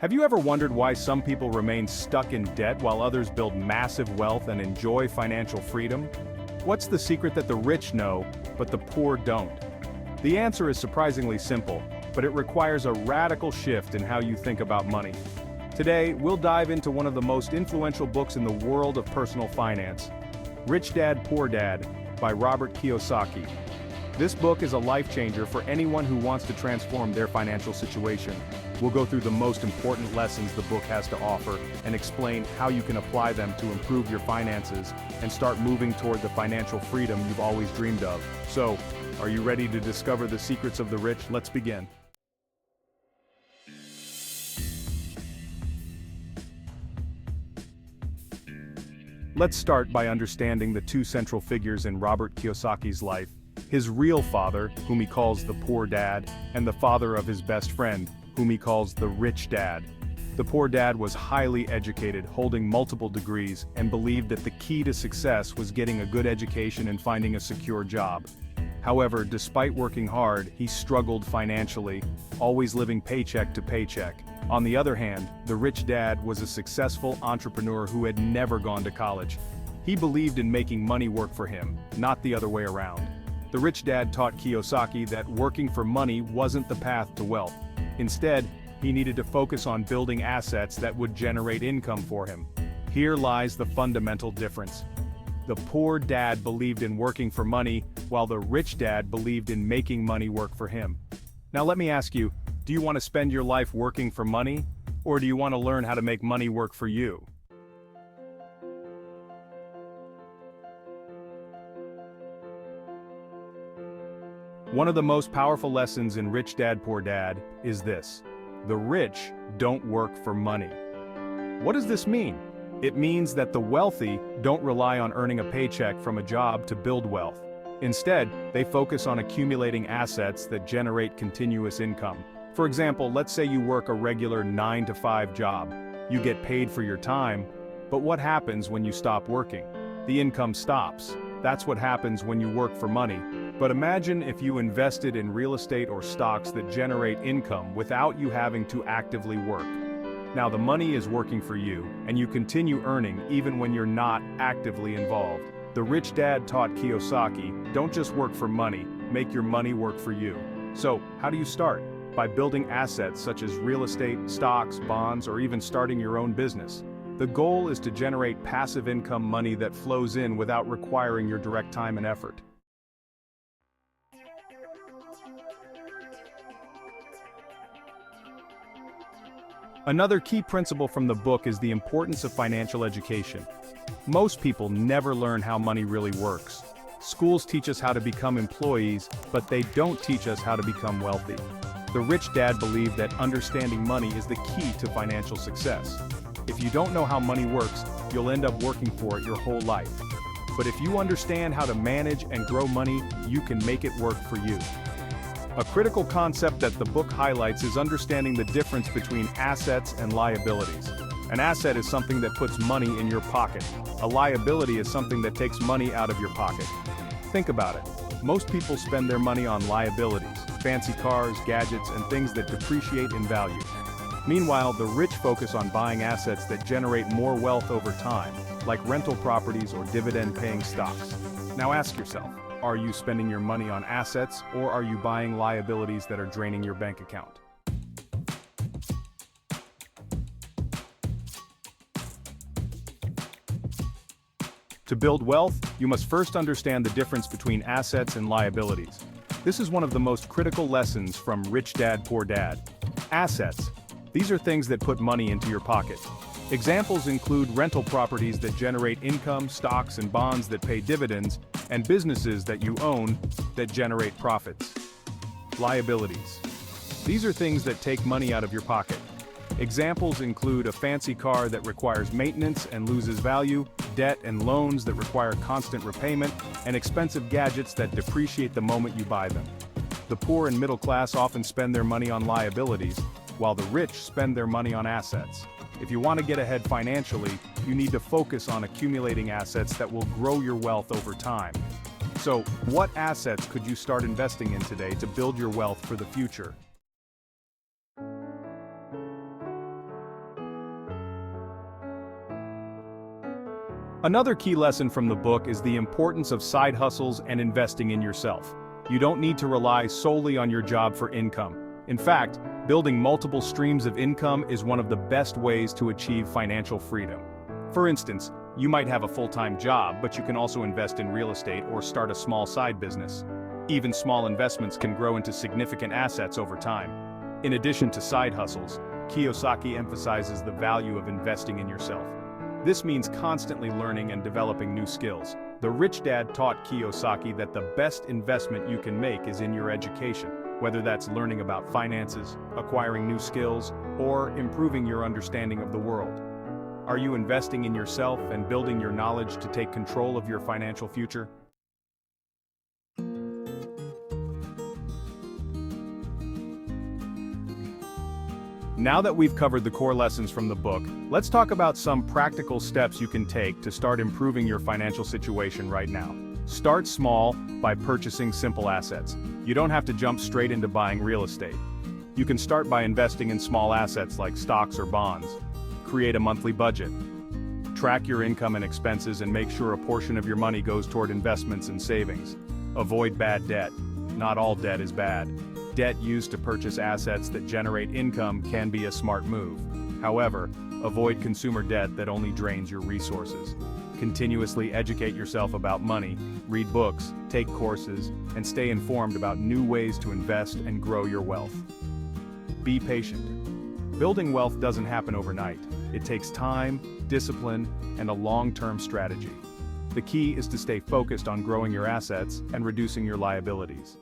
Have you ever wondered why some people remain stuck in debt while others build massive wealth and enjoy financial freedom? What's the secret that the rich know, but the poor don't? The answer is surprisingly simple, but it requires a radical shift in how you think about money. Today, we'll dive into one of the most influential books in the world of personal finance, Rich Dad, Poor Dad, by Robert Kiyosaki. This book is a life-changer for anyone who wants to transform their financial situation. We'll go through the most important lessons the book has to offer and explain how you can apply them to improve your finances and start moving toward the financial freedom you've always dreamed of. So, are you ready to discover the secrets of the rich? Let's begin. Let's start by understanding the two central figures in Robert Kiyosaki's life: his real father, whom he calls the poor dad, and the father of his best friend, whom he calls the rich dad. The poor dad was highly educated, holding multiple degrees, and believed that the key to success was getting a good education and finding a secure job. However, despite working hard, he struggled financially, always living paycheck to paycheck. On the other hand, the rich dad was a successful entrepreneur who had never gone to college. He believed in making money work for him, not the other way around. The rich dad taught Kiyosaki that working for money wasn't the path to wealth. Instead, he needed to focus on building assets that would generate income for him. Here lies the fundamental difference. The poor dad believed in working for money, while the rich dad believed in making money work for him. Now let me ask you, do you want to spend your life working for money, or do you want to learn how to make money work for you? One of the most powerful lessons in Rich Dad, Poor Dad is this: the rich don't work for money. What does this mean? It means that the wealthy don't rely on earning a paycheck from a job to build wealth. Instead, they focus on accumulating assets that generate continuous income. For example, let's say you work a regular 9-to-5 job. You get paid for your time, but what happens when you stop working? The income stops. That's what happens when you work for money. But imagine if you invested in real estate or stocks that generate income without you having to actively work. Now the money is working for you, and you continue earning even when you're not actively involved. The rich dad taught Kiyosaki, don't just work for money, make your money work for you. So, how do you start? By building assets such as real estate, stocks, bonds, or even starting your own business. The goal is to generate passive income money that flows in without requiring your direct time and effort. Another key principle from the book is the importance of financial education. Most people never learn how money really works. Schools teach us how to become employees, but they don't teach us how to become wealthy. The rich dad believed that understanding money is the key to financial success. If you don't know how money works, you'll end up working for it your whole life. But if you understand how to manage and grow money, you can make it work for you. A critical concept that the book highlights is understanding the difference between assets and liabilities. An asset is something that puts money in your pocket. A liability is something that takes money out of your pocket. Think about it. Most people spend their money on liabilities, fancy cars, gadgets, and things that depreciate in value. Meanwhile, the rich focus on buying assets that generate more wealth over time, like rental properties or dividend-paying stocks. Now ask yourself, are you spending your money on assets, or are you buying liabilities that are draining your bank account? To build wealth, you must first understand the difference between assets and liabilities. This is one of the most critical lessons from Rich Dad, Poor Dad. Assets. These are things that put money into your pocket. Examples include rental properties that generate income, stocks and bonds that pay dividends, and businesses that you own that generate profits. Liabilities. These are things that take money out of your pocket. Examples include a fancy car that requires maintenance and loses value, debt and loans that require constant repayment, and expensive gadgets that depreciate the moment you buy them. The poor and middle class often spend their money on liabilities, while the rich spend their money on assets. If you want to get ahead financially, you need to focus on accumulating assets that will grow your wealth over time. So, what assets could you start investing in today to build your wealth for the future? Another key lesson from the book is the importance of side hustles and investing in yourself. You don't need to rely solely on your job for income. In fact, building multiple streams of income is one of the best ways to achieve financial freedom. For instance, you might have a full-time job, but you can also invest in real estate or start a small side business. Even small investments can grow into significant assets over time. In addition to side hustles, Kiyosaki emphasizes the value of investing in yourself. This means constantly learning and developing new skills. The Rich Dad taught Kiyosaki that the best investment you can make is in your education, whether that's learning about finances, acquiring new skills, or improving your understanding of the world. Are you investing in yourself and building your knowledge to take control of your financial future? Now that we've covered the core lessons from the book, let's talk about some practical steps you can take to start improving your financial situation right now. Start small by purchasing simple assets. You don't have to jump straight into buying real estate. You can start by investing in small assets like stocks or bonds. Create a monthly budget. Track your income and expenses and make sure a portion of your money goes toward investments and savings. Avoid bad debt. Not all debt is bad. Debt used to purchase assets that generate income can be a smart move. However, avoid consumer debt that only drains your resources. Continuously educate yourself about money, read books, take courses, and stay informed about new ways to invest and grow your wealth. Be patient. Building wealth doesn't happen overnight. It takes time, discipline, and a long-term strategy. The key is to stay focused on growing your assets and reducing your liabilities.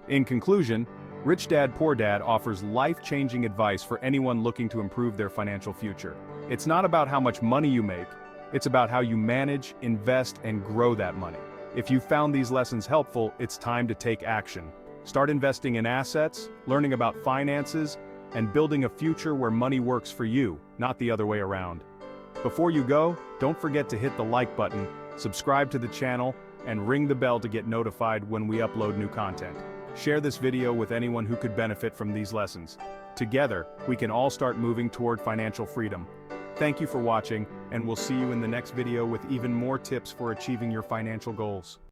In conclusion, Rich Dad Poor Dad offers life-changing advice for anyone looking to improve their financial future. It's not about how much money you make, it's about how you manage, invest, and grow that money. If you found these lessons helpful, it's time to take action. Start investing in assets, learning about finances, and building a future where money works for you, not the other way around. Before you go, don't forget to hit the like button, subscribe to the channel, and ring the bell to get notified when we upload new content. Share this video with anyone who could benefit from these lessons. Together, we can all start moving toward financial freedom. Thank you for watching, and we'll see you in the next video with even more tips for achieving your financial goals.